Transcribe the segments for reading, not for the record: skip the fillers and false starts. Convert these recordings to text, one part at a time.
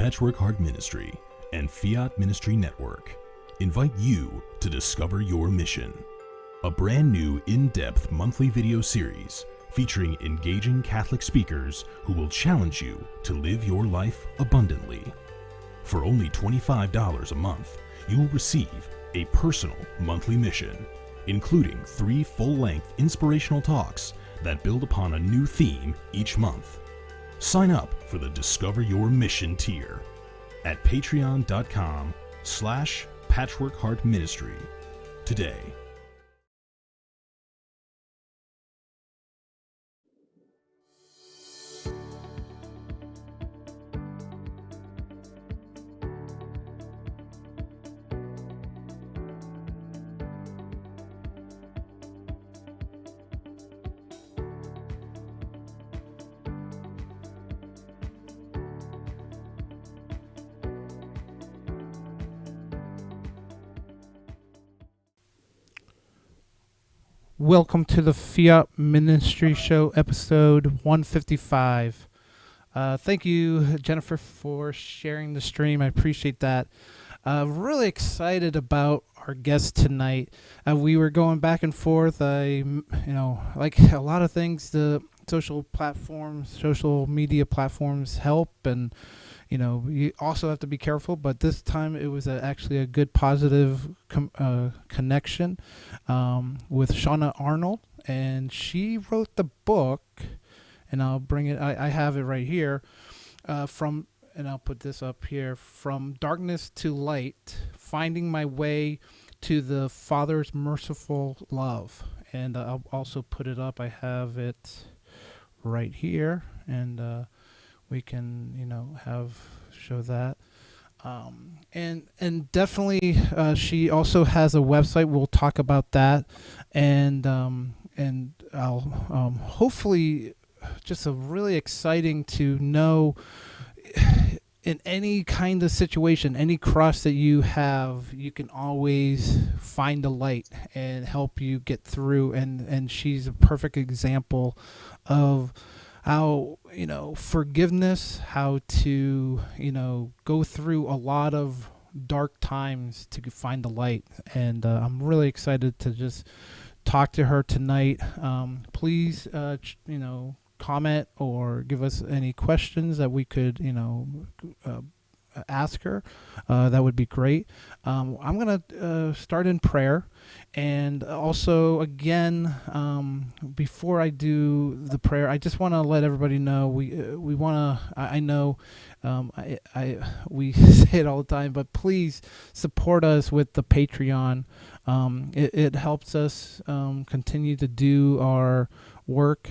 Patchwork Heart Ministry and Fiat Ministry Network invite you to discover your mission, a brand new in-depth monthly video series featuring engaging Catholic speakers who will challenge you to live your life abundantly. For only $25 a month, you will receive a personal monthly mission, including 3 full-length inspirational talks that build upon a new theme each month. Sign up for the Discover Your Mission tier at patreon.com/patchworkheartministry today. Welcome to the Fiat Ministry Show, episode 155. Thank you, Jennifer, for sharing the stream. I appreciate that. Really excited about our guest tonight. We were going back and forth. Like a lot of things, the social media platforms help, and you also have to be careful, but this time it was actually a good positive connection with Shawna Arnold, and she wrote the book, and I'll bring it, I have it right here, and I'll put this up here, From Darkness to Light, Finding My Way to the Father's Merciful Love. And I'll also put it up, I have it right here, and we can, show that. And definitely, she also has a website. We'll talk about that. And I'll, hopefully, just a really exciting to know in any kind of situation, any cross that you have, you can always find a light and help you get through. And she's a perfect example of how, forgiveness, how to, go through a lot of dark times to find the light. And I'm really excited to just talk to her tonight. Please, comment or give us any questions that we could, ask her. That would be great. I'm going to start in prayer. And also, again, before I do the prayer, I just want to let everybody know we want to. I know we say it all the time, but please support us with the Patreon. It helps us continue to do our work.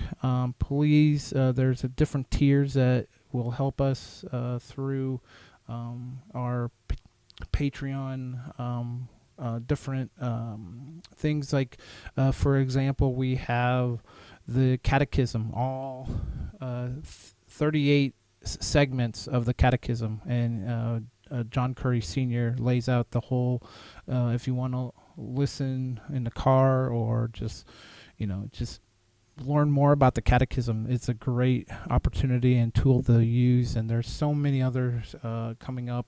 Please, there's different tiers that will help us through our Patreon. Different things like, for example, we have the Catechism, all 38 segments of the Catechism, and John Curry Sr. lays out the whole, if you want to listen in the car or just learn more about the Catechism. It's a great opportunity and tool to use, and there's so many others coming up.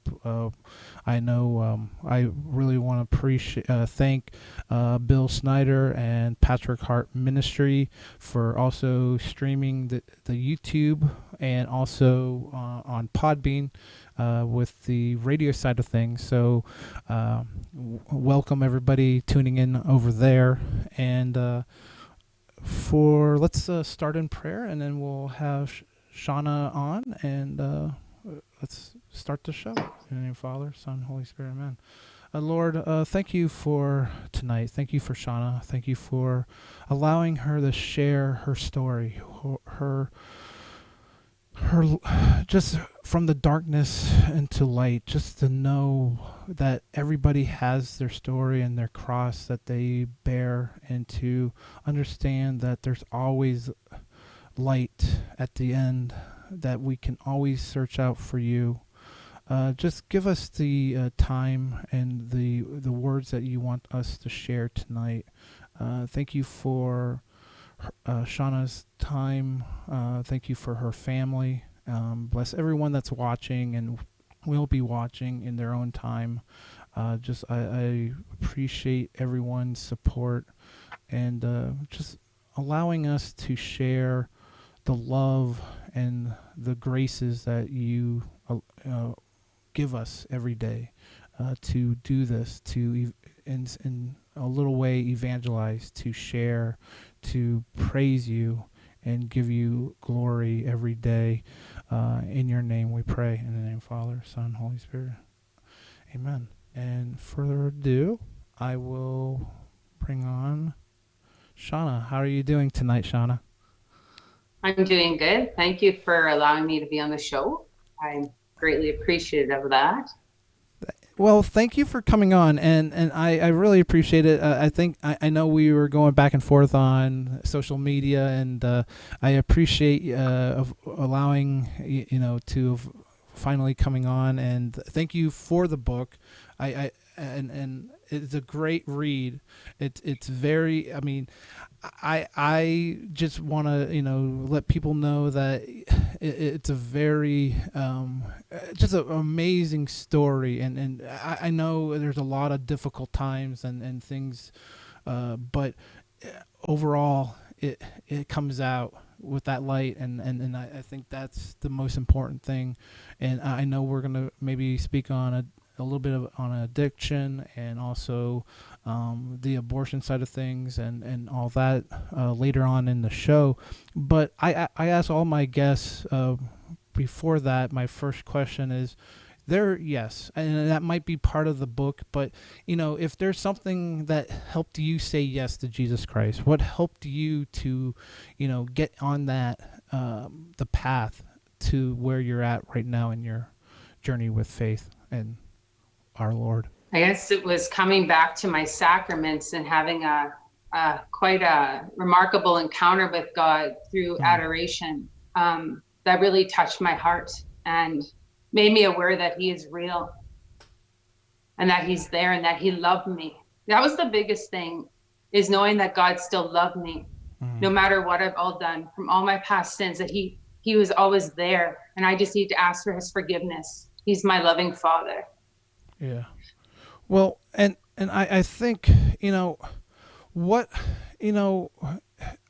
I know I really want to thank Bill Snyder and Patchwork Heart Ministry for also streaming the YouTube, and also on Podbean with the radio side of things. So welcome everybody tuning in over there. And let's start in prayer, and then we'll have Shawna on, and let's start the show. In the name of Father, Son, Holy Spirit, amen. Lord, thank you for tonight. Thank you for Shawna. Thank you for allowing her to share her story, her just from the darkness into light, just to know that everybody has their story and their cross that they bear, and to understand that there's always light at the end, that we can always search out for you. Just give us the time and the words that you want us to share tonight. Thank you for Shawna's time. Thank you for her family. Bless everyone that's watching, and will be watching in their own time. I appreciate everyone's support and just allowing us to share the love and the graces that you give us every day to do this, to in a little way evangelize, to share, to praise you, and give you glory every day. In your name we pray. In the name of Father, Son, Holy Spirit. Amen. And further ado, I will bring on Shawna. How are you doing tonight, Shawna? I'm doing good. Thank you for allowing me to be on the show. I'm greatly appreciative of that. Well, thank you for coming on, and I really appreciate it. I know we were going back and forth on social media, and I appreciate of allowing to finally coming on, and thank you for the book. And it's a great read. It's very. I mean, I just want to let people know that it's a very just an amazing story, and I know there's a lot of difficult times and things, but overall it comes out with that light, and I think that's the most important thing. And I know we're gonna maybe speak on a little bit on addiction and also the abortion side of things and all that later on in the show. But I ask all my guests before that, my first question is, yes, and that might be part of the book, but if there's something that helped you say yes to Jesus Christ, what helped you to get on that the path to where you're at right now in your journey with faith and our Lord? I guess it was coming back to my sacraments and having a quite a remarkable encounter with God through adoration that really touched my heart and made me aware that he is real and that he's there and that he loved me. That was the biggest thing, is knowing that God still loved me no matter what I've all done, from all my past sins, that he was always there, and I just need to ask for his forgiveness. He's my loving Father. Yeah. Well, and I think, what,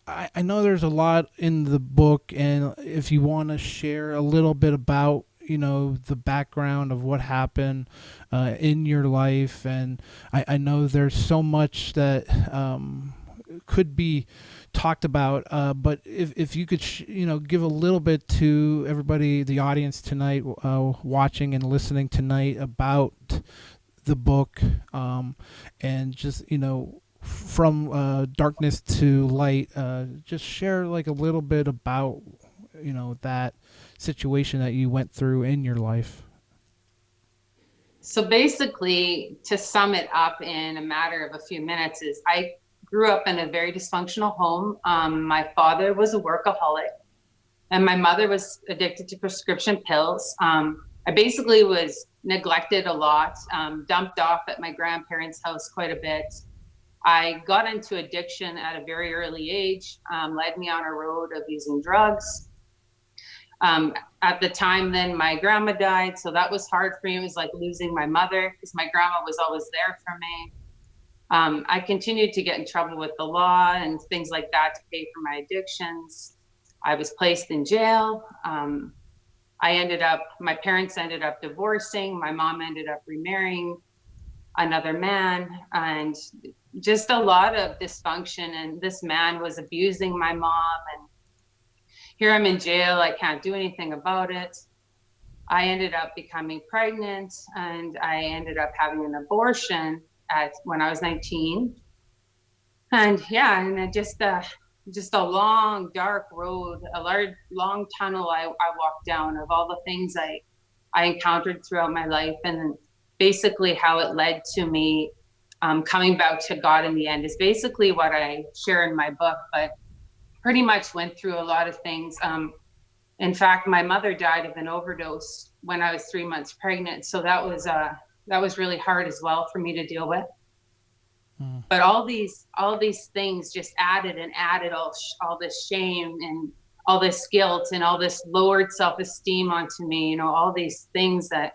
I know there's a lot in the book, and if you want to share a little bit about, the background of what happened in your life, and I know there's so much that could be talked about, but if you could give a little bit to everybody, the audience tonight, watching and listening tonight, about the book, and just from darkness to light, just share like a little bit about that situation that you went through in your life. So basically, to sum it up in a matter of a few minutes, is I grew up in a very dysfunctional home. My father was a workaholic, and my mother was addicted to prescription pills. I basically was neglected a lot, dumped off at my grandparents' house quite a bit. I got into addiction at a very early age, led me on a road of using drugs. At the time then, my grandma died, so that was hard for me. It was like losing my mother, because my grandma was always there for me. I continued to get in trouble with the law and things like that to pay for my addictions. I was placed in jail. My parents ended up divorcing. My mom ended up remarrying another man, and just a lot of dysfunction. And this man was abusing my mom, and here I'm in jail. I can't do anything about it. I ended up becoming pregnant, and I ended up having an abortion when I was 19. And yeah, and it just a long, dark road, a long tunnel I walked down of all the things I encountered throughout my life, and basically how it led to me coming back to God in the end is basically what I share in my book, but pretty much went through a lot of things. In fact, my mother died of an overdose when I was 3 months pregnant. So that was really hard as well for me to deal with. But all these things just added all this shame and all this guilt and all this lowered self-esteem onto me, all these things that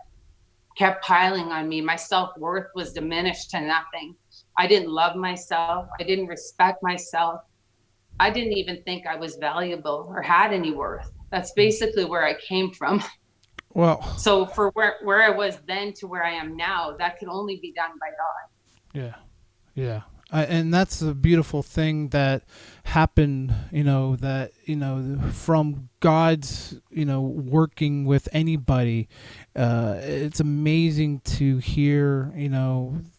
kept piling on me. My self-worth was diminished to nothing. I didn't love myself. I didn't respect myself. I didn't even think I was valuable or had any worth. That's basically where I came from. Well, So for where I was then to where I am now, that could only be done by God. yeah, yeah. And that's the beautiful thing that happened, from God's, working with anybody. It's amazing to hear,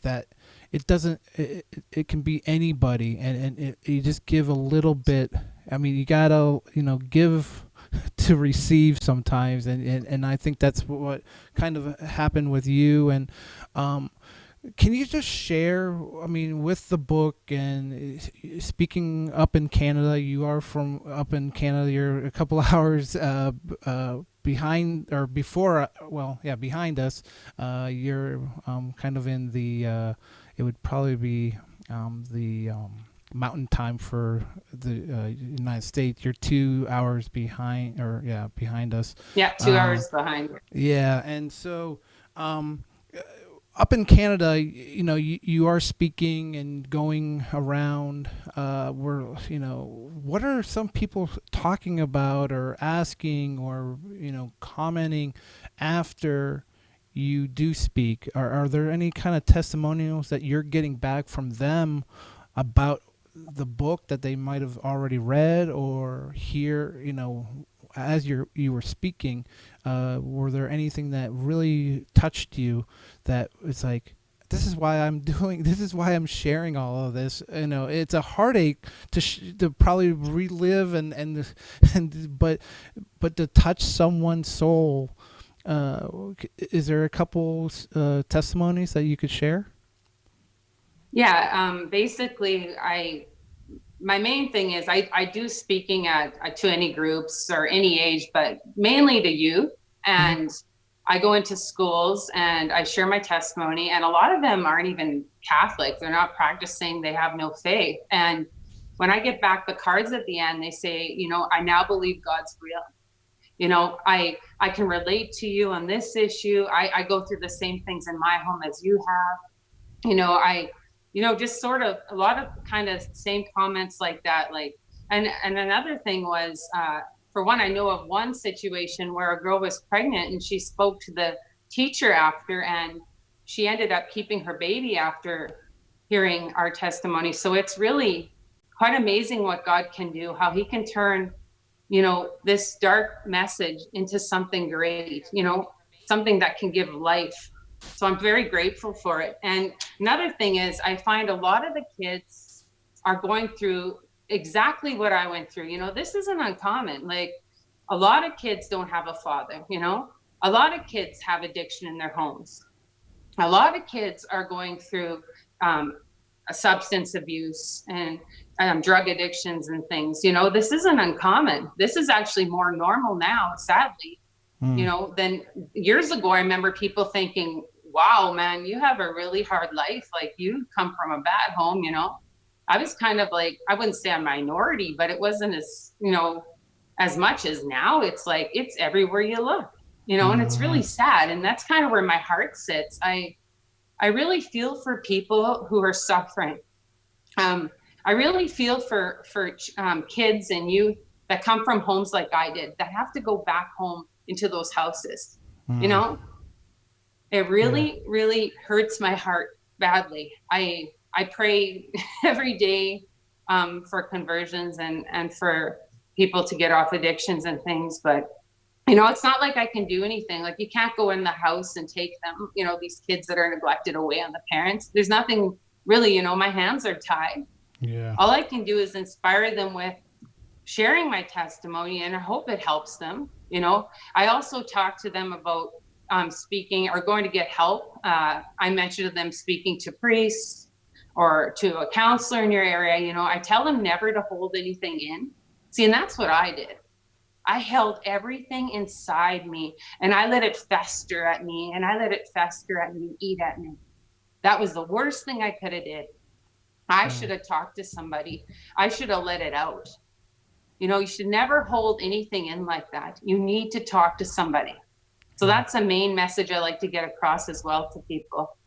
that it doesn't, it can be anybody. And you just give a little bit. I mean, you gotta, give to receive sometimes. And I think that's what kind of happened with you. And, can you just share, I mean, with the book and speaking up in Canada, you are from up in Canada, you're a couple of hours behind or before, behind us. You're kind of in the, it would probably be the mountain time for the United States. You're 2 hours behind, behind us. Yeah, 2 hours behind. Yeah, and so up in Canada, you are speaking and going around. What are some people talking about or asking or commenting after you do speak? Are there any kind of testimonials that you're getting back from them about the book that they might have already read or hear? As you were speaking, were there anything that really touched you that was like, this is why I'm sharing all of this? It's a heartache to probably relive but to touch someone's soul. Is there a couple testimonies that you could share? Yeah, basically, my main thing is I do speaking to any groups or any age, but mainly to youth. And I go into schools and I share my testimony, and a lot of them aren't even Catholic. They're not practicing. They have no faith. And when I get back the cards at the end, they say, I now believe God's real. I can relate to you on this issue. I go through the same things in my home as you have. Just sort of a lot of kind of same comments like that. And another thing was, for one, I know of one situation where a girl was pregnant and she spoke to the teacher after, and she ended up keeping her baby after hearing our testimony. So it's really quite amazing what God can do, how he can turn, this dark message into something great, something that can give life. So I'm very grateful for it. And another thing is, I find a lot of the kids are going through exactly what I went through. This isn't uncommon. Like, a lot of kids don't have a father, a lot of kids have addiction in their homes. A lot of kids are going through a substance abuse and drug addictions and things. This isn't uncommon. This is actually more normal now, sadly. Than years ago. I remember people thinking, wow, man, you have a really hard life. Like, you come from a bad home. I was kind of like, I wouldn't say a minority, but it wasn't as much as now. It's like, it's everywhere you look, and it's really sad. And that's kind of where my heart sits. I really feel for people who are suffering. I really feel for kids and youth that come from homes like I did, that have to go back home into those houses. It really, really hurts my heart badly. I pray every day for conversions and for people to get off addictions and things, but it's not like I can do anything. Like, you can't go in the house and take them, these kids that are neglected, away on the parents. There's nothing really, my hands are tied. Yeah. All I can do is inspire them with sharing my testimony, and I hope it helps them. I also talk to them about speaking or going to get help. I mentioned to them speaking to priests or to a counselor in your area. I tell them never to hold anything in. See, and that's what I did. I held everything inside me, and I let it fester at me, and I let it fester at me and eat at me. That was the worst thing I could have did. I should have talked to somebody. I should have let it out. You should never hold anything in like that. You need to talk to somebody. So that's a main message I like to get across as well to people.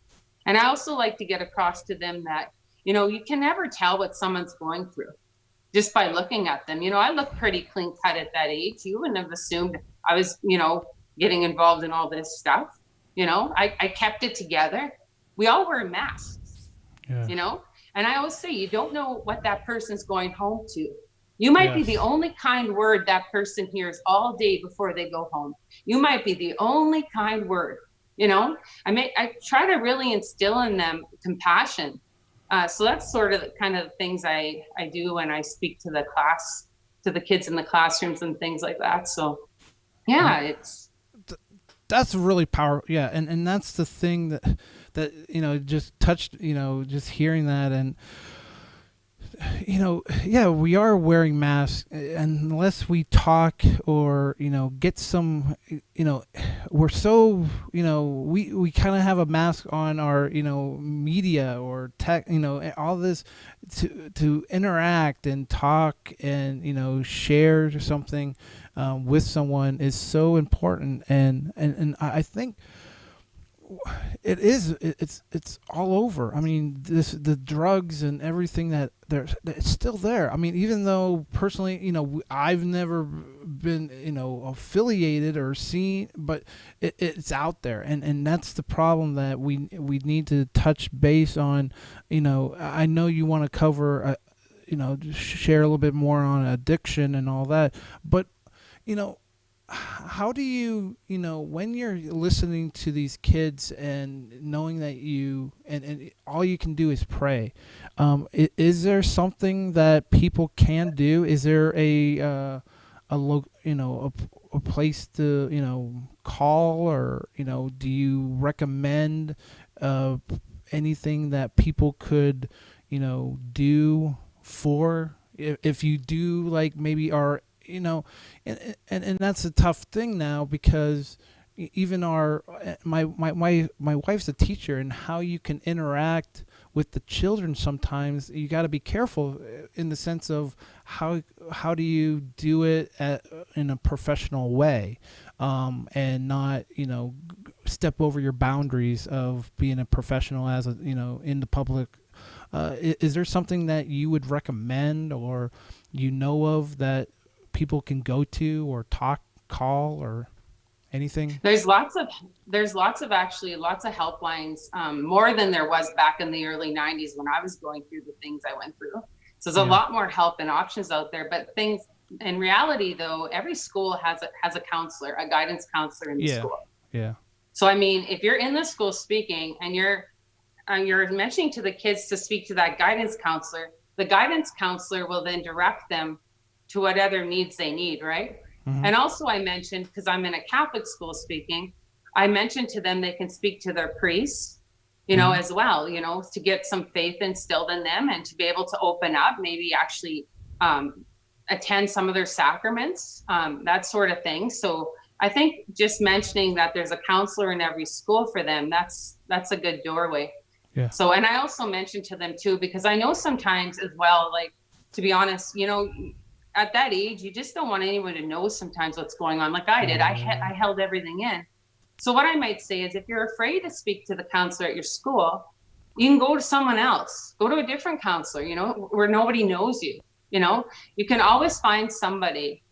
And I also like to get across to them that, you know, you can never tell what someone's going through just by looking at them. You know, I look pretty clean cut at that age. You wouldn't have assumed I was, you know, getting involved in all this stuff. You know, I kept it together. We all wear masks, you know, and I always say, you don't know what that person's going home to. You might be the only kind word that person hears all day before they go home. You might be the only kind word, you know. I try to really instill in them compassion. So that's sort of the kind of things I do when I speak to the class, to the kids in the classrooms and things like that. So yeah, that's really powerful. Yeah, and that's the thing that you know, just touched, you know, just hearing that. And you know, yeah, we are wearing masks, and unless we talk or, you know, get some, you know, we're so, you know, we kind of have a mask on our, you know, media or tech, you know, all this to interact and talk and, you know, share something with someone is so important. And I think it's all over. I mean, the drugs and everything it's still there. I mean, even though personally, you know, I've never been, you know, affiliated or seen, but it's out there, and that's the problem that we need to touch base on. You know, I know you want to cover, you know, share a little bit more on addiction and all that, but you know, how do you, you know, when you're listening to these kids and knowing that and all you can do is pray, is there something that people can do? Is there a place to, you know, call, or, you know, do you recommend anything that people could, you know, do for, if you do, like, maybe are, you know, and that's a tough thing now, because even my wife's a teacher, and how you can interact with the children, sometimes you got to be careful in the sense of how do you do it in a professional way, and not, you know, step over your boundaries of being a professional as a, you know, in the public. Is there something that you would recommend, or you know of, that people can go to or call or anything? There's lots of helplines, more than there was back in the early 90s when I was going through the things I went through. So there's a lot more help and options out there. But things in reality, though, every school has a counselor, a guidance counselor in the school. Yeah. So I mean, if you're in the school speaking and you're mentioning to the kids to speak to that guidance counselor, the guidance counselor will then direct them to what other needs they need, right? Mm-hmm. And also I mentioned, because I'm in a Catholic school speaking, I mentioned to them they can speak to their priests, you know, as well, you know, to get some faith instilled in them and to be able to open up, maybe actually attend some of their sacraments, that sort of thing. So I think just mentioning that there's a counselor in every school for them, that's a good doorway. Yeah. So, and I also mentioned to them too, because I know sometimes as well, like, to be honest, you know, at that age, you just don't want anyone to know sometimes what's going on. Like I did, I held everything in. So what I might say is, if you're afraid to speak to the counselor at your school, you can go to someone else, go to a different counselor, you know, where nobody knows you, you know, you can always find somebody.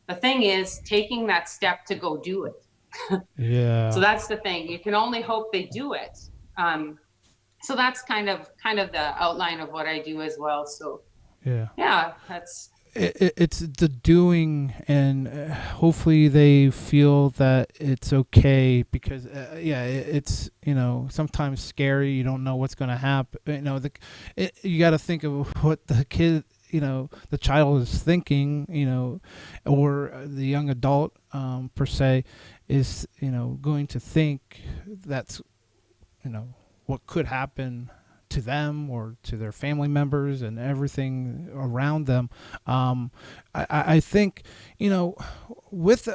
The thing is taking that step to go do it. Yeah. So that's the thing. You can only hope they do it. So that's kind of the outline of what I do as well. So yeah, that's, it's the doing, and hopefully they feel that it's okay, because it's, you know, sometimes scary. You don't know what's going to happen. You know, you got to think of what the kid, you know, the child is thinking, you know, or the young adult per se is, you know, going to think that's, you know, what could happen to them or to their family members and everything around them. I think, you know, with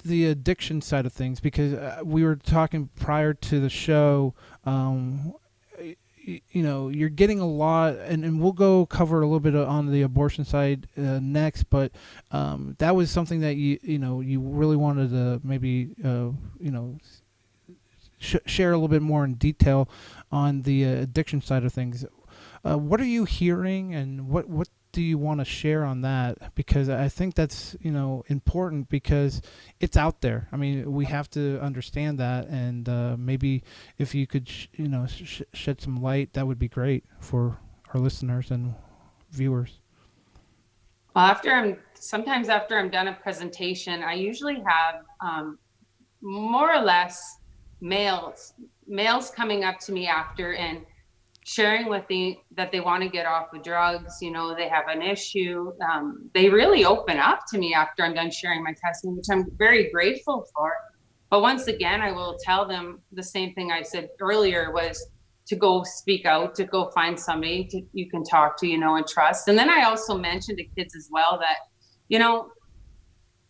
the addiction side of things, because we were talking prior to the show, you you're getting a lot, and we'll go cover a little bit on the abortion side next, but that was something that you really wanted to maybe share a little bit more in detail on the addiction side of things. What are you hearing, and what do you want to share on that? Because I think that's important, because it's out there. I mean, we have to understand that, and maybe if you could shed some light, that would be great for our listeners and viewers. Well, sometimes after I'm done a presentation, I usually have more or less males coming up to me after and sharing with me that they want to get off the drugs. They have an issue. They really open up to me after I'm done sharing my testimony, which I'm very grateful for. But once again, I will tell them the same thing I said earlier, was to go speak out, to go find somebody you can talk to, and trust. And then I also mentioned to kids as well that,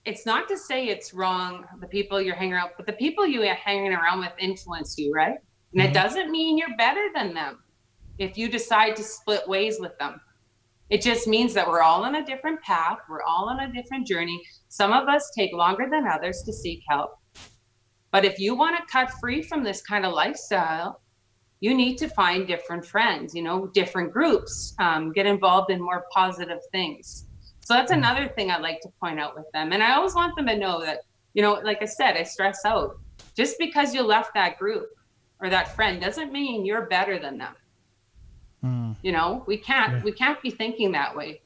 it's not to say it's wrong, the people you're hanging around, but the people you are hanging around with influence you, right? And it doesn't mean you're better than them if you decide to split ways with them. It just means that we're all on a different path. We're all on a different journey. Some of us take longer than others to seek help. But if you want to cut free from this kind of lifestyle, you need to find different friends, different groups, get involved in more positive things. So that's another thing I like to point out with them. And I always want them to know that, like I said, I stress out, just because you left that group or that friend doesn't mean you're better than them. We can't be thinking that way,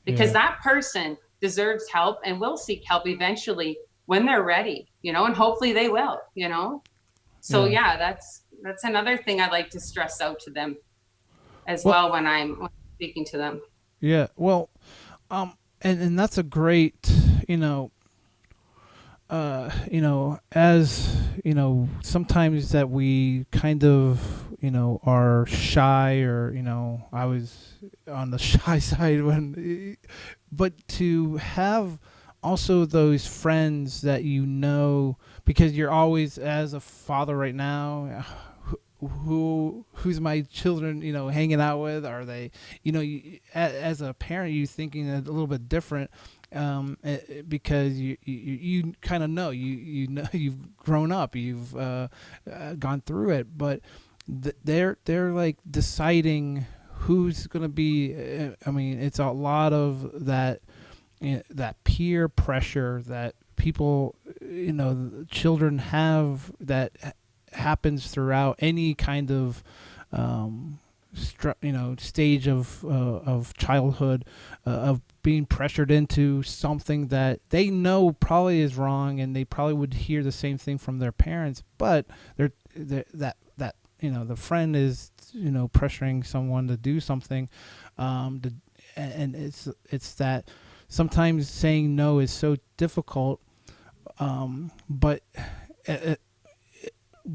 because that person deserves help and will seek help eventually when they're ready, and hopefully they will, So that's another thing I like to stress out to them as well when I'm speaking to them. Yeah. Well, and that's a great, as sometimes that we kind of are shy, or I was on the shy side but to have also those friends that because you're always, as a father right now, who's my children hanging out with? Are they as a parent, you thinking a little bit different, because you kind of know you've grown up, you've gone through it, but they're like deciding who's going to be. I mean, it's a lot of that peer pressure that people, children have, that happens throughout any kind of stage of childhood, of being pressured into something that they know probably is wrong, and they probably would hear the same thing from their parents, but the friend is pressuring someone to do something, and it's that sometimes saying no is so difficult, but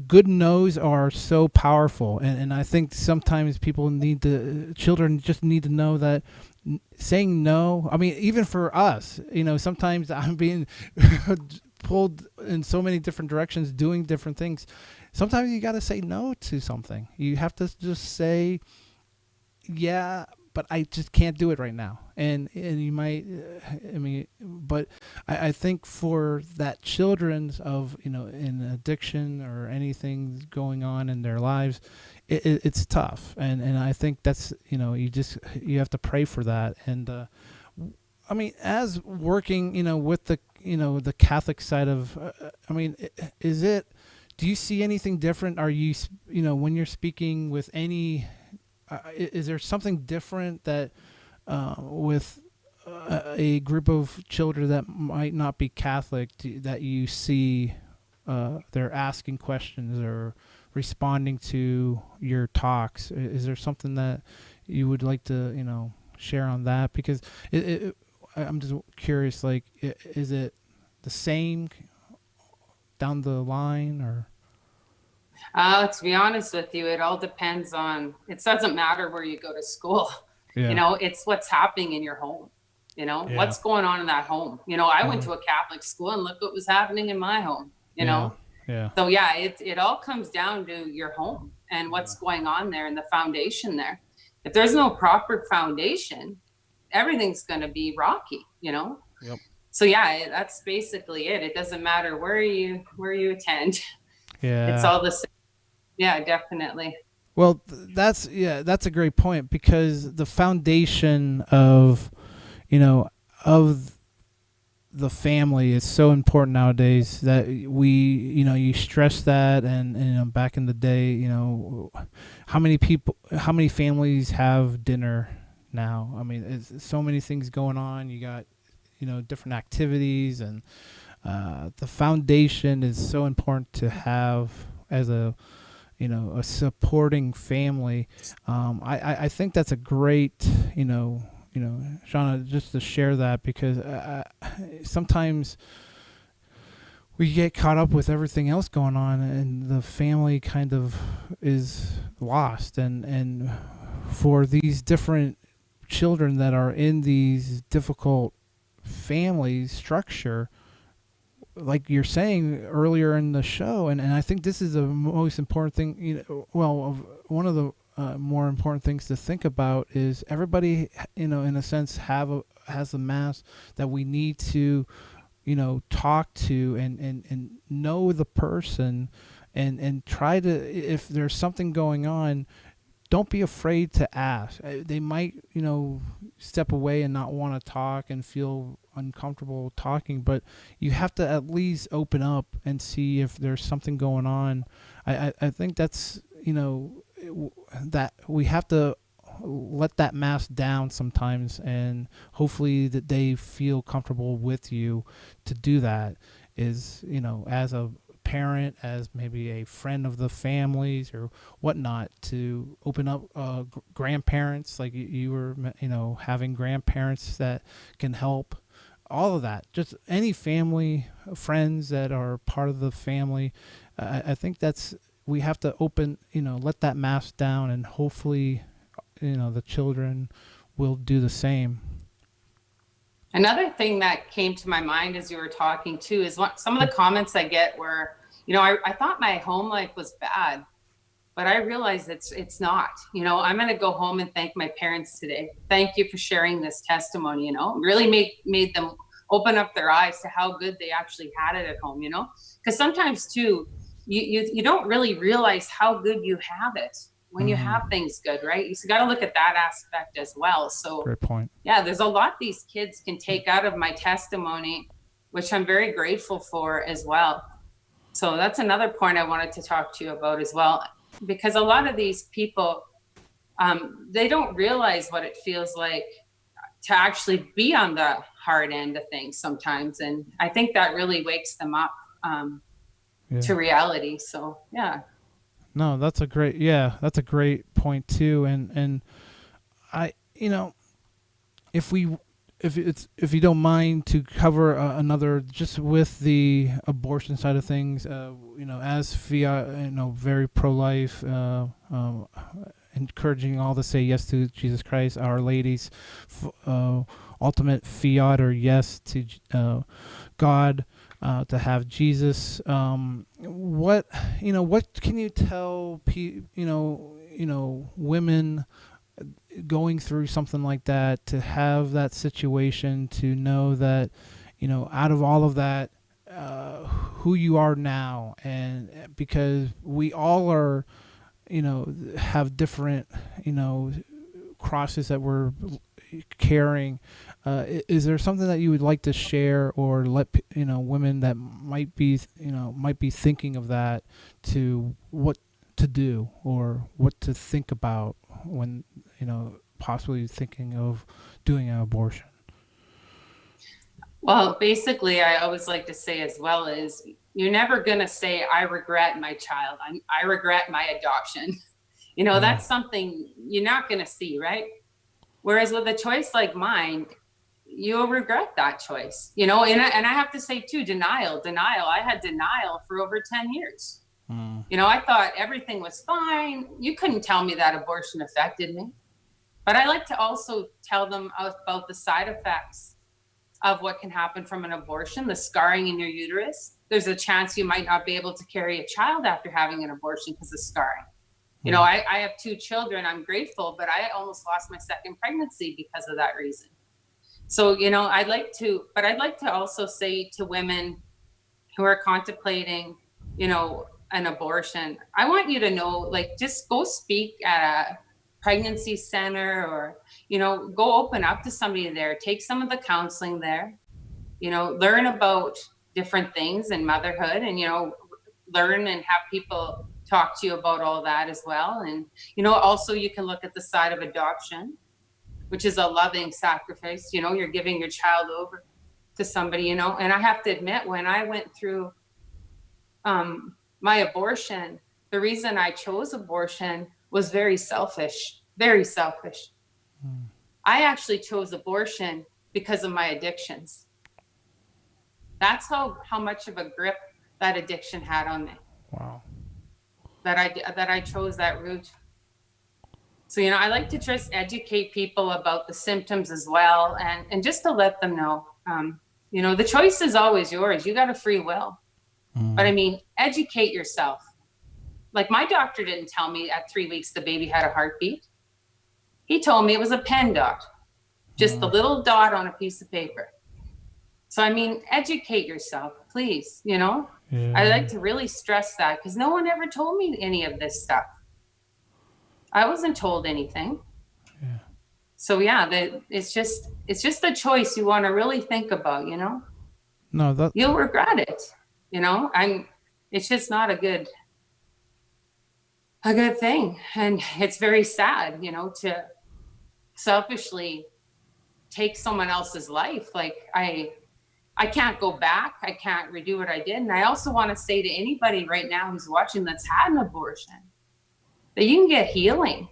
good no's are so powerful, and I think sometimes children just need to know that saying no, I mean, even for us, sometimes I'm being pulled in so many different directions, doing different things. Sometimes you got to say no to something. You have to just say, yeah, but I just can't do it right now. And you might, but I think for that children of, in addiction or anything going on in their lives, it's tough. And I think that's, you have to pray for that. And, as working, with the Catholic side of, do you see anything different? Are you, when you're speaking with any, is there something different that with a group of children that might not be Catholic that you see they're asking questions or responding to your talks? Is there something that you would like to, share on that? Because I'm just curious, like, is it the same down the line, or? To be honest with you, it all depends on, it doesn't matter where you go to school. Yeah. It's what's happening in your home. What's going on in that home. I went to a Catholic school, and look what was happening in my home, Yeah. So yeah, it all comes down to your home and what's going on there and the foundation there. If there's no proper foundation, everything's going to be rocky, you know? Yep. So yeah, that's basically it. It doesn't matter where you attend. Yeah. It's all the same. Yeah, definitely. Well, that's a great point, because the foundation of, of the family is so important nowadays, that you stress that. And back in the day, how many families have dinner now? I mean, it's so many things going on. You got, different activities, and the foundation is so important to have as a supporting family. I think that's a great, Shawna, just to share that, because sometimes we get caught up with everything else going on, and the family kind of is lost. And for these different children that are in these difficult family structure, like you're saying earlier in the show, and I think this is the most important thing, one of the more important things to think about is everybody, in a sense, has a mass that we need to, talk to and know the person, and try to, if there's something going on, don't be afraid to ask. They might, step away and not want to talk and feel uncomfortable talking, but you have to at least open up and see if there's something going on. I think that's, that we have to let that mask down sometimes, and hopefully that they feel comfortable with you to do that, is, as a parent, as maybe a friend of the families or whatnot, to open up. Grandparents, like you were, having grandparents that can help, all of that, just any family, friends that are part of the family. I think we have to open, let that mask down, and hopefully, the children will do the same. Another thing that came to my mind as you were talking too is some of the comments I get were, I thought my home life was bad, but I realized it's not. I'm going to go home and thank my parents today. Thank you for sharing this testimony. Really made them open up their eyes to how good they actually had it at home. Because sometimes too, you don't really realize how good you have it when you have things good, right? You got to look at that aspect as well. So great point. Yeah, there's a lot these kids can take out of my testimony, which I'm very grateful for as well. So that's another point I wanted to talk to you about as well, because a lot of these people, they don't realize what it feels like to actually be on the hard end of things sometimes. And I think that really wakes them up to reality. So, yeah. No, that's a great point too. And I, if you don't mind to cover another, just with the abortion side of things, as Fiat, very pro-life, encouraging all to say yes to Jesus Christ, Our Lady's ultimate Fiat, or yes to God, to have Jesus. What can you tell women going through something like that, to have that situation, to know that, out of all of that, who you are now, and because we all are, have different, crosses that we're carrying. Is there something that you would like to share, or let women that might be thinking of that, to what to do or what to think about when possibly thinking of doing an abortion? Well, basically, I always like to say as well is, you're never gonna say I regret my child. I regret my adoption. That's something you're not gonna see, right? Whereas with a choice like mine, you'll regret that choice, and I have to say too, denial. I had denial for over 10 years. I thought everything was fine. You couldn't tell me that abortion affected me. But I like to also tell them about the side effects of what can happen from an abortion, the scarring in your uterus, there's a chance you might not be able to carry a child after having an abortion because of scarring. You know, I have 2 children. I'm grateful, but I almost lost my second pregnancy because of that reason. So, you know, I'd like to also say to women who are contemplating, you know, an abortion, I want you to know, like, just go speak at a pregnancy center, or, you know, go open up to somebody there, take some of the counseling there, you know, learn about different things in motherhood, and, you know, learn and have people talk to you about all that as well. And, you know, also you can look at the side of adoption, which is a loving sacrifice. You know, you're giving your child over to somebody, you know. And I have to admit, when I went through my abortion, the reason I chose abortion was very selfish, very selfish. I actually chose abortion because of my addictions. That's how much of a grip that addiction had on me. Wow. That I chose that route. So, you know, I like to just educate people about the symptoms as well, and just to let them know, you know, the choice is always yours. You got a free will. But I mean, educate yourself. Like, my doctor didn't tell me at 3 weeks the baby had a heartbeat. He told me it was a pen dot, just a little dot on a piece of paper. So, I mean, educate yourself, please, you know. Yeah. I like to really stress that, because no one ever told me any of this stuff. I wasn't told anything. Yeah. So yeah, it's just a choice you want to really think about, you know. No, you'll regret it, you know. It's just not a good thing, and it's very sad, you know, to selfishly take someone else's life. Like, I can't go back. I can't redo what I did. And I also want to say to anybody right now who's watching that's had an abortion, that you can get healing.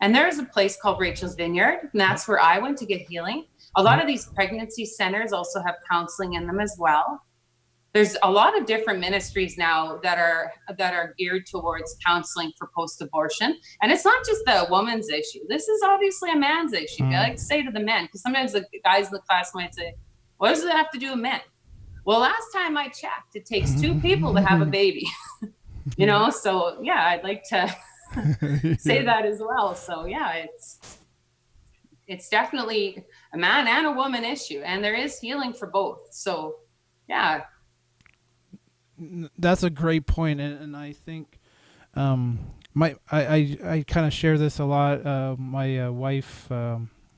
And there's a place called Rachel's Vineyard, and that's where I went to get healing. A lot of these pregnancy centers also have counseling in them as well. There's a lot of different ministries now that are geared towards counseling for post-abortion. And it's not just a woman's issue. This is obviously a man's issue. I like to say to the men, because sometimes the guys in the class might say, what does it have to do with men? Well, last time I checked, it takes 2 people to have a baby. You know, so yeah, I'd like to say that as well. So yeah, it's definitely a man and a woman issue, and there is healing for both. So yeah. That's a great point, and I think I kind of share this a lot. My wife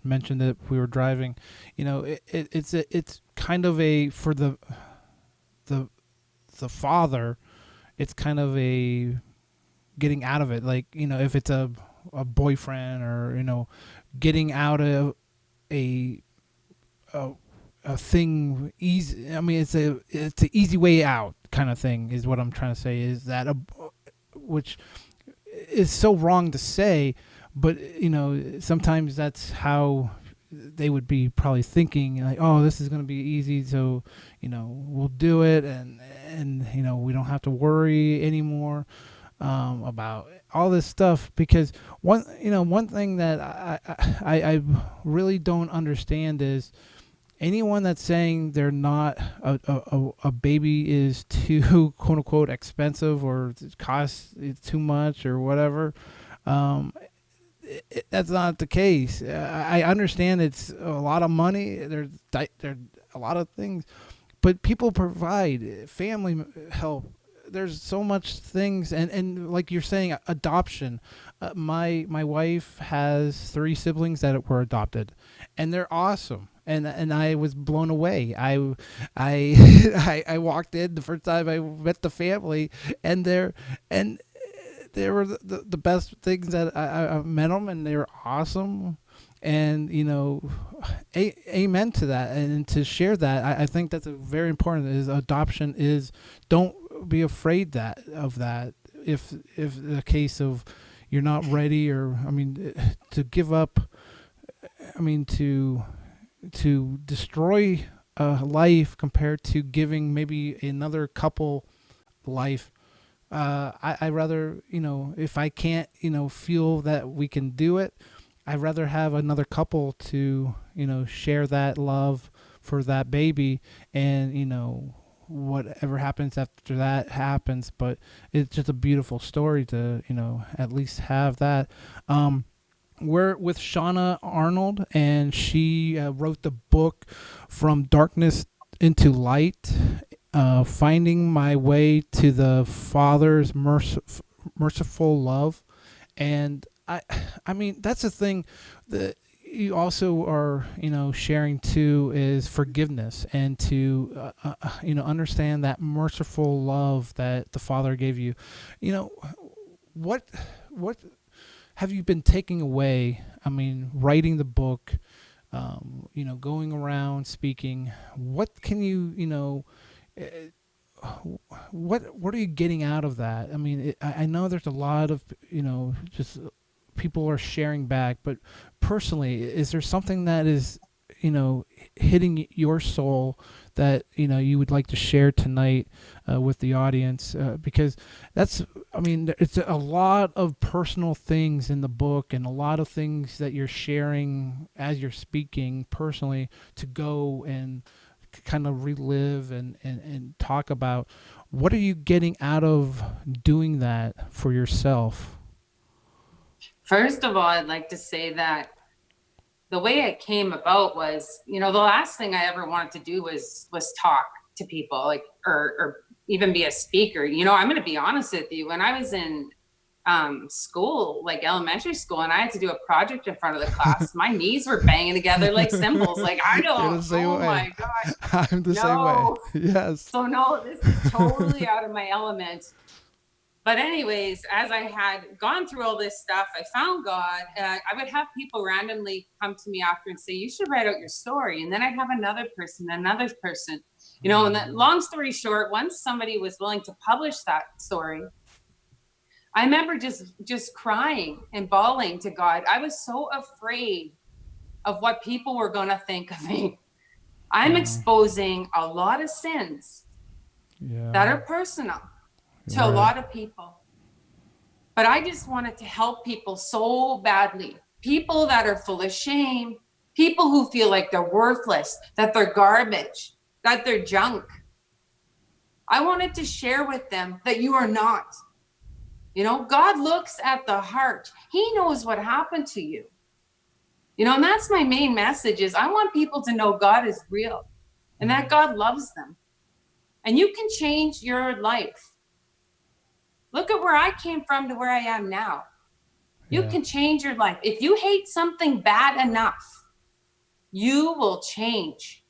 mentioned that we were driving. You know, it's kind of a, for the father, it's kind of a getting out of it. Like, you know, if it's a boyfriend, or, you know, getting out of a thing easy. I mean, it's an easy way out kind of thing is what I'm trying to say, is that which is so wrong to say, but, you know, sometimes that's how they would be probably thinking, like, oh, this is going to be easy, so, you know, we'll do it, and you know, we don't have to worry anymore about all this stuff. Because one thing that I really don't understand is anyone that's saying they're not a baby is too quote unquote expensive, or it costs too much or whatever. That's not the case. I understand it's a lot of money. There's a lot of things, but people provide family help. There's so much things, and like you're saying, adoption. My wife has 3 siblings that were adopted, and they're awesome. And I was blown away. I walked in the first time I met the family, and they were the best things that I met them, and they were awesome. And, you know, amen to that, and to share that. I think that's a very important. Is adoption is, don't be afraid of that. If the case of you're not ready, or, I mean, to give up, I mean, to destroy a life compared to giving maybe another couple life. I rather, you know, if I can't, you know, feel that we can do it, I'd rather have another couple to, you know, share that love for that baby, and, you know, whatever happens after that happens, but it's just a beautiful story to, at least have that. We're with Shawna Arnold, and she wrote the book From Darkness into Light, Finding My Way to the Father's Merciful Love. And I mean, that's the thing that you also are, sharing too, is forgiveness, and to, understand that merciful love that the Father gave you. What have you been taking away? I mean, writing the book, going around speaking. What can you, what are you getting out of that? I mean, I know there's a lot of, just people are sharing back, but personally, is there something that is, hitting your soul that, you would like to share tonight with the audience? Because it's a lot of personal things in the book, and a lot of things that you're sharing as you're speaking personally, to go and kind of relive and talk about. What are you getting out of doing that for yourself? First of all, I'd like to say that the way it came about was, the last thing I ever wanted to do was talk to people, like, or even be a speaker. I'm going to be honest with you. When I was in school, like elementary school, and I had to do a project in front of the class, my knees were banging together like cymbals. Like, I don't, my gosh. I'm the same way. Yes. So no, this is totally out of my element. But anyways, as I had gone through all this stuff, I found God. I would have people randomly come to me after and say, you should write out your story. And then I'd have another person. And that, long story short, once somebody was willing to publish that story, I remember just crying and bawling to God. I was so afraid of what people were going to think of me. I'm exposing a lot of sins that are personal to a lot of people. But I just wanted to help people so badly. People that are full of shame, people who feel like they're worthless, that they're garbage, that they're junk. I wanted to share with them that you are not. God looks at the heart. He knows what happened to you. And that's my main message, is I want people to know God is real and that God loves them. And you can change your life. Look at where I came from to where I am now. You can change your life. If you hate something bad enough, you will change.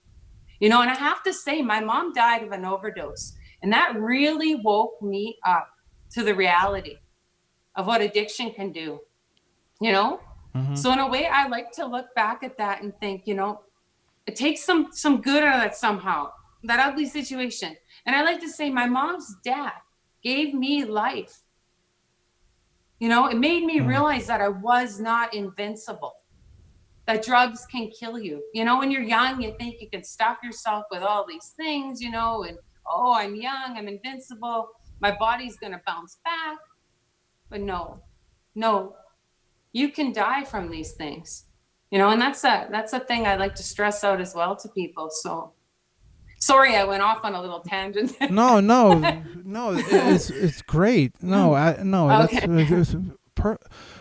And I have to say, my mom died of an overdose, and that really woke me up to the reality of what addiction can do. So in a way, I like to look back at that and think, it takes some good out of that somehow, that ugly situation. And I like to say, my mom's death gave me life. It made me realize that I was not invincible, that drugs can kill you. When you're young, you think you can stuff yourself with all these things, and, oh, I'm young, I'm invincible, my body's going to bounce back. But no, you can die from these things, and that's a thing I like to stress out as well to people. So sorry, I went off on a little tangent. No, it's great. Okay.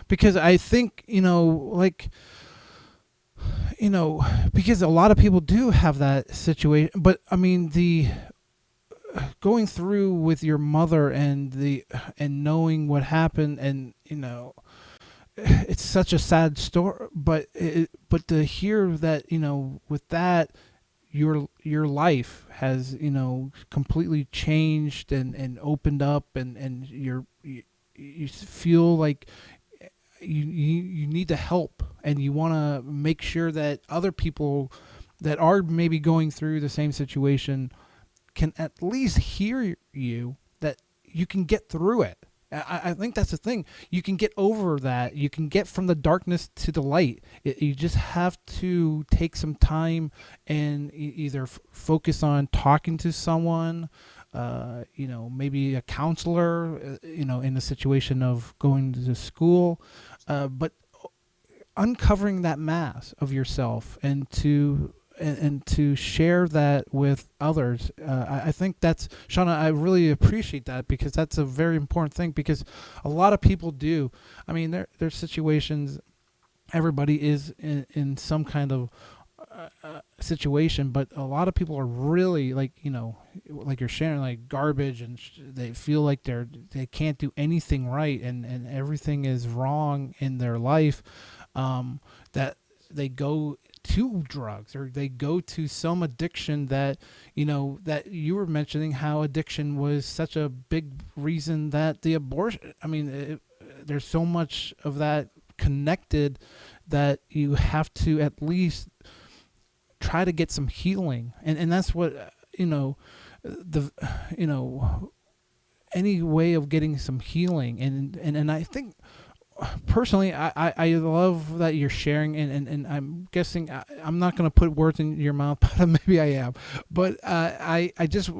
Because I think, because a lot of people do have that situation, but I mean, the going through with your mother and knowing what happened, and it's such a sad story, but to hear that, with that, your life has, completely changed and opened up, and you feel like you need to help, and you want to make sure that other people that are maybe going through the same situation can at least hear you, that you can get through it. I think that's the thing. You can get over that. You can get from the darkness to the light. You just have to take some time and either focus on talking to someone, maybe a counselor, in the situation of going to school, but uncovering that mask of yourself, and to and to share that with others. I think that's, Shawna, I really appreciate that, because that's a very important thing, because a lot of people do. I mean, there's situations, everybody is in some kind of situation, but a lot of people are really, like, like you're sharing, like garbage, and they feel like they can't do anything right, and everything is wrong in their life, that they go to drugs, or they go to some addiction that, that you were mentioning, how addiction was such a big reason that the abortion, I mean, there's so much of that connected, that you have to at least try to get some healing. And that's what, any way of getting some healing. And I think, personally, I love that you're sharing, and I'm guessing, I'm not going to put words in your mouth, but maybe I am. But I just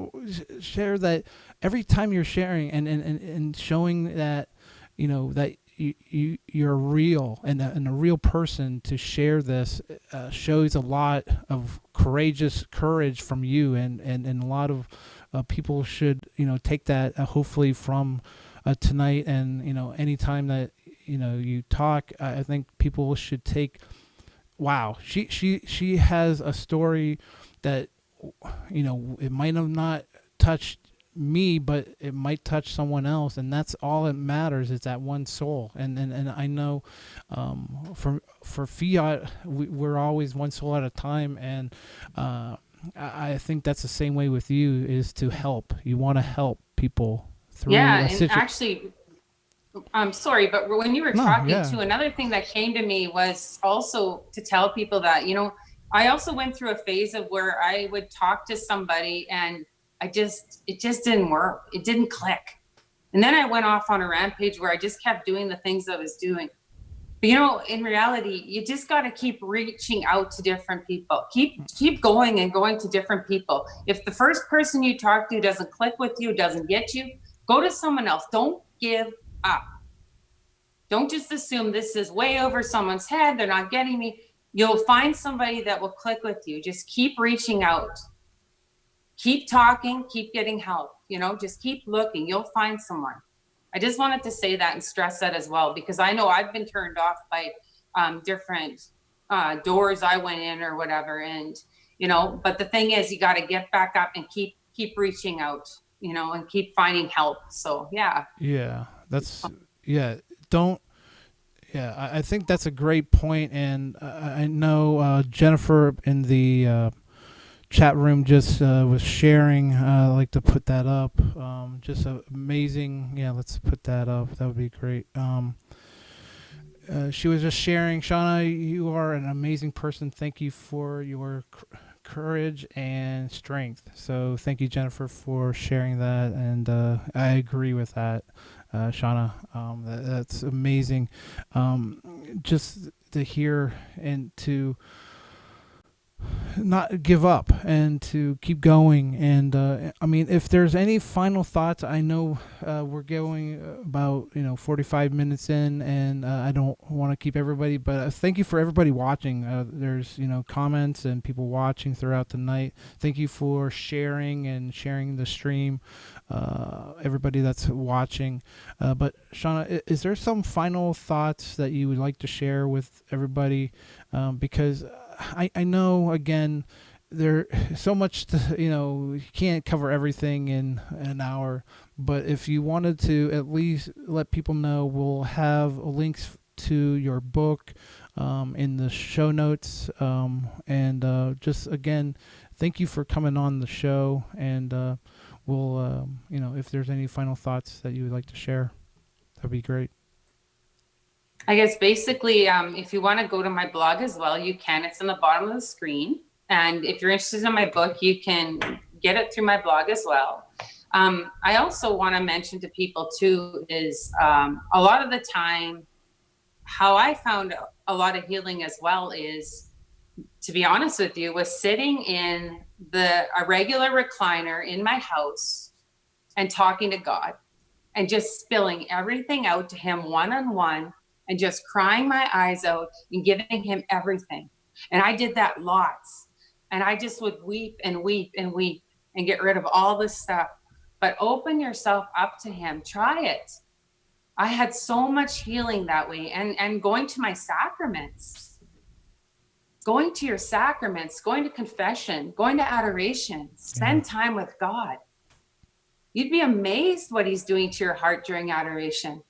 share that every time you're sharing and showing that, that you're real, and a real person to share this, shows a lot of courage from you, and a lot of people should, take that, hopefully, from tonight, and anytime that you talk, I think people should take, wow, she has a story that, it might have not touched me, but it might touch someone else, and that's all that matters, is that one soul. And I know, for Fiat, we're always one soul at a time, and I think that's the same way with you, is to help. You want to help people through and actually, I'm sorry, but when you were talking too, another thing that came to me was also to tell people that, I also went through a phase of where I would talk to somebody, and it just didn't work. It didn't click. And then I went off on a rampage where I just kept doing the things I was doing. But in reality, you just got to keep reaching out to different people. Keep going and going to different people. If the first person you talk to doesn't click with you, doesn't get you, go to someone else. Don't give up. Don't just assume this is way over someone's head, they're not getting me. You'll find somebody that will click with you. Just keep reaching out. Keep talking, keep getting help, just keep looking. You'll find someone. I just wanted to say that and stress that as well, because I know I've been turned off by different doors I went in or whatever. And, but the thing is, you got to get back up and keep reaching out, and keep finding help. So, yeah. Yeah, I think that's a great point. And I know Jennifer in the chat room just was sharing. I'd like to put that up. Just amazing. Yeah, let's put that up. That would be great. She was just sharing, Shawna, you are an amazing person. Thank you for your courage and strength. So thank you, Jennifer, for sharing that. And I agree with that, Shawna. That's amazing. Just to hear and to not give up and to keep going. And I mean, if there's any final thoughts, I know we're going about 45 minutes in, and I don't want to keep everybody, but thank you for everybody watching. There's comments and people watching throughout the night. Thank you for sharing the stream, everybody that's watching. But Shawna, is there some final thoughts that you would like to share with everybody? Because I know, again, there's so much to, you can't cover everything in an hour, but if you wanted to at least let people know, we'll have links to your book in the show notes. And just, again, thank you for coming on the show. And we'll, if there's any final thoughts that you would like to share, that'd be great. I guess basically, if you want to go to my blog as well, you can. It's on the bottom of the screen. And if you're interested in my book, you can get it through my blog as well. I also want to mention to people too is a lot of the time, how I found a lot of healing as well is, to be honest with you, was sitting in a regular recliner in my house and talking to God and just spilling everything out to him one-on-one, and just crying my eyes out and giving him everything. And I did that lots. And I just would weep and weep and weep and get rid of all this stuff. But open yourself up to him. Try it. I had so much healing that way. And going to my sacraments, going to your sacraments, going to confession, going to adoration, spend time with God. You'd be amazed what he's doing to your heart during adoration.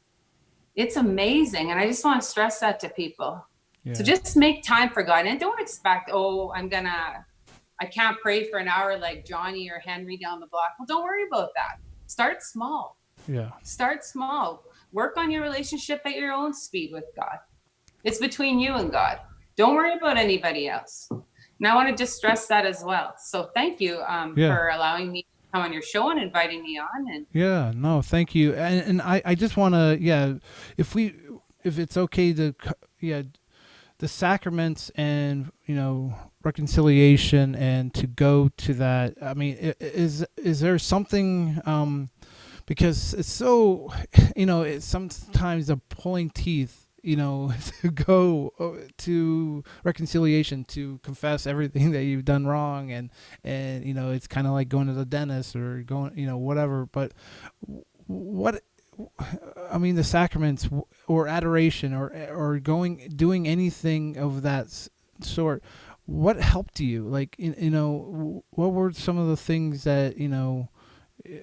It's amazing. And I just want to stress that to people. Yeah. So just make time for God, and don't expect, oh, I can't pray for an hour like Johnny or Henry down the block. Well, don't worry about that. Start small. Yeah. Start small. Work on your relationship at your own speed with God. It's between you and God. Don't worry about anybody else. And I want to just stress that as well. So thank you for allowing me to come on your show and inviting me on. And yeah, no, thank you. And I just want to, if it's okay to, the sacraments and, reconciliation and to go to that. I mean, is there something, because it's so, it's sometimes a pulling teeth, to go to reconciliation, to confess everything that you've done wrong. And it's kind of like going to the dentist or going, whatever. But the sacraments or adoration or doing anything of that sort, what helped you? Like, what were some of the things that,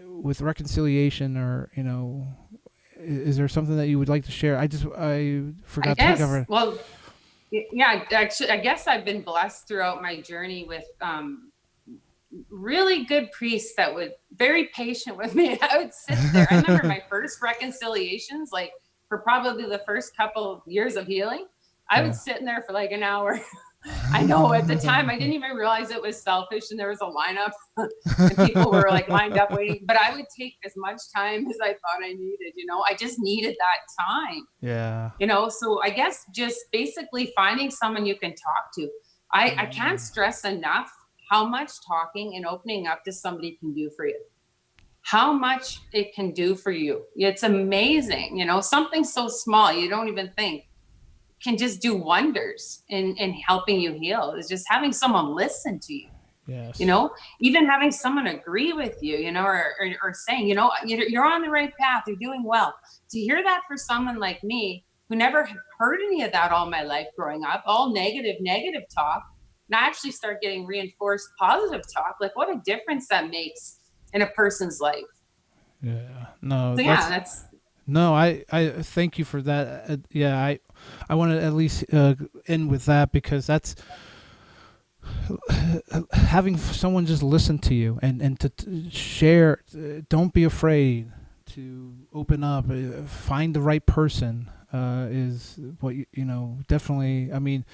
with reconciliation or, is there something that you would like to share? I forgot to cover. Well, yeah, actually, I guess I've been blessed throughout my journey with really good priests that would very patient with me. I would sit there. I remember my first reconciliations, like for probably the first couple of years of healing, I would sit in there for like an hour. I know at the time I didn't even realize it was selfish and there was a lineup and people were like lined up waiting, but I would take as much time as I thought I needed, I just needed that time. Yeah. So I guess just basically finding someone you can talk to. I can't stress enough how much talking and opening up to somebody can do for you. How much it can do for you. It's amazing, something so small you don't even think can just do wonders in helping you heal. Is just having someone listen to you. Yes. Even having someone agree with you, or saying, you're on the right path, you're doing well. To hear that for someone like me who never heard any of that all my life growing up, all negative talk, and I actually start getting reinforced positive talk, like what a difference that makes in a person's life. Yeah. No. So that's. No, I thank you for that. I want to at least end with that, because that's having someone just listen to you and to share. Don't be afraid to open up. Find the right person is what definitely. I mean,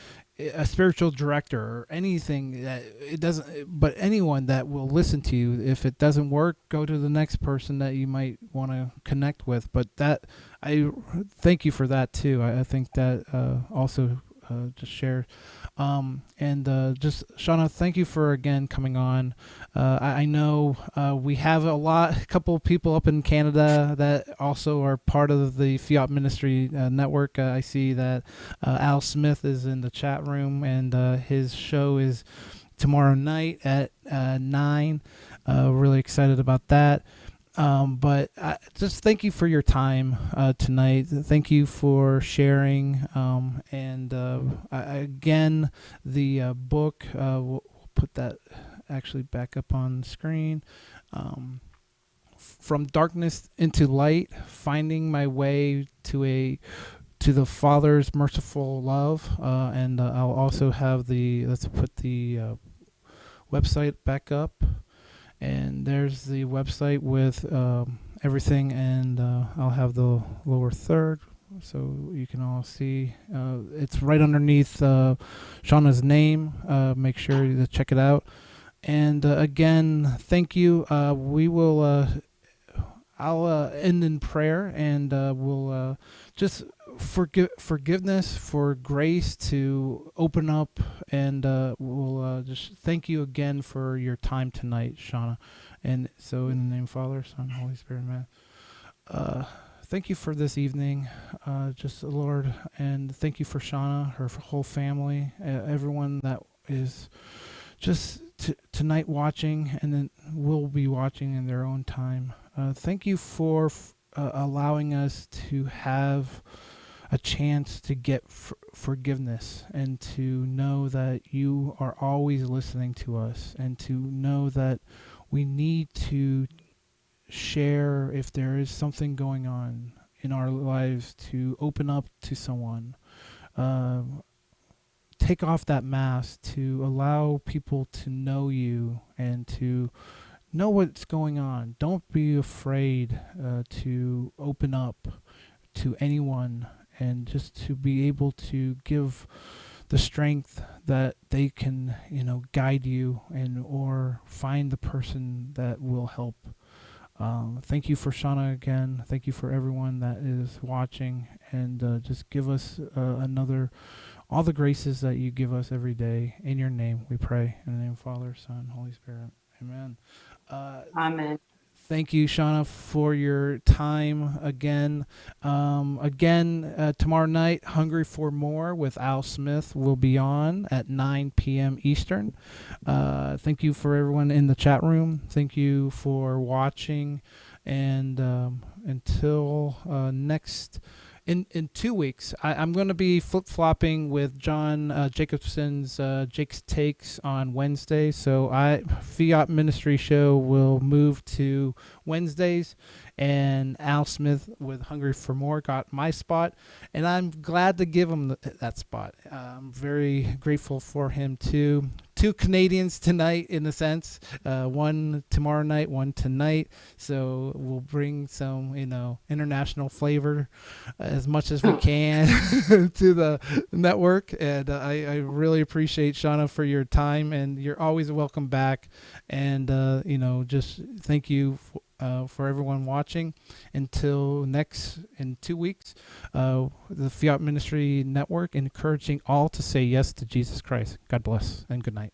a spiritual director or anything that it doesn't, but anyone that will listen to you. If it doesn't work, go to the next person that you might want to connect with. But that, I thank you for that too. I think that also just share. Just Shawna, thank you for again coming on. I know we have a couple of people up in Canada that also are part of the Fiat Ministry network. I see that Al Smith is in the chat room, and his show is tomorrow night at 9. Really excited about that. But just thank you for your time tonight. Thank you for sharing. Again, the book, we'll put that actually back up on the screen. From Darkness into Light, Finding My Way to the Father's Merciful Love. And I'll also have let's put the website back up. And there's the website with everything, and I'll have the lower third so you can all see. It's right underneath Shawna's name. Make sure to check it out. And again, thank you. I'll end in prayer, and we'll just forgiveness, for grace to open up, and we'll just thank you again for your time tonight, Shawna. And so in the name of Father, Son, Holy Spirit, man. Thank you for this evening, just Lord, and thank you for Shawna, her whole family, everyone that is just tonight watching, and then will be watching in their own time. Thank you for allowing us to have a chance to get forgiveness, and to know that you are always listening to us, and to know that we need to share if there is something going on in our lives, to open up to someone. Take off that mask, to allow people to know you and to know what's going on. Don't be afraid to open up to anyone, and just to be able to give the strength that they can, guide you, and or find the person that will help. Thank you for Shawna again. Thank you for everyone that is watching, and just give us all the graces that you give us every day. In your name we pray. In the name of Father, Son, Holy Spirit. Amen. Amen. Thank you, Shawna, for your time again. Tomorrow night, Hungry for More with Al Smith will be on at 9 p.m. Eastern. Thank you for everyone in the chat room. Thank you for watching. And until next... In 2 weeks, I'm going to be flip-flopping with John Jacobson's Jake's Takes on Wednesday. So Fiat Ministry Show will move to Wednesdays, and Al Smith with Hungry for More got my spot, and I'm glad to give him that spot. I'm very grateful for him too. 2 Canadians tonight, in a sense. One tomorrow night, one tonight. So we'll bring some, international flavor as much as we can to the network. And I really appreciate, Shawna, for your time, and you're always welcome back. And just thank you for everyone watching. Until in 2 weeks, the Fiat Ministry Network, encouraging all to say yes to Jesus Christ. God bless and good night.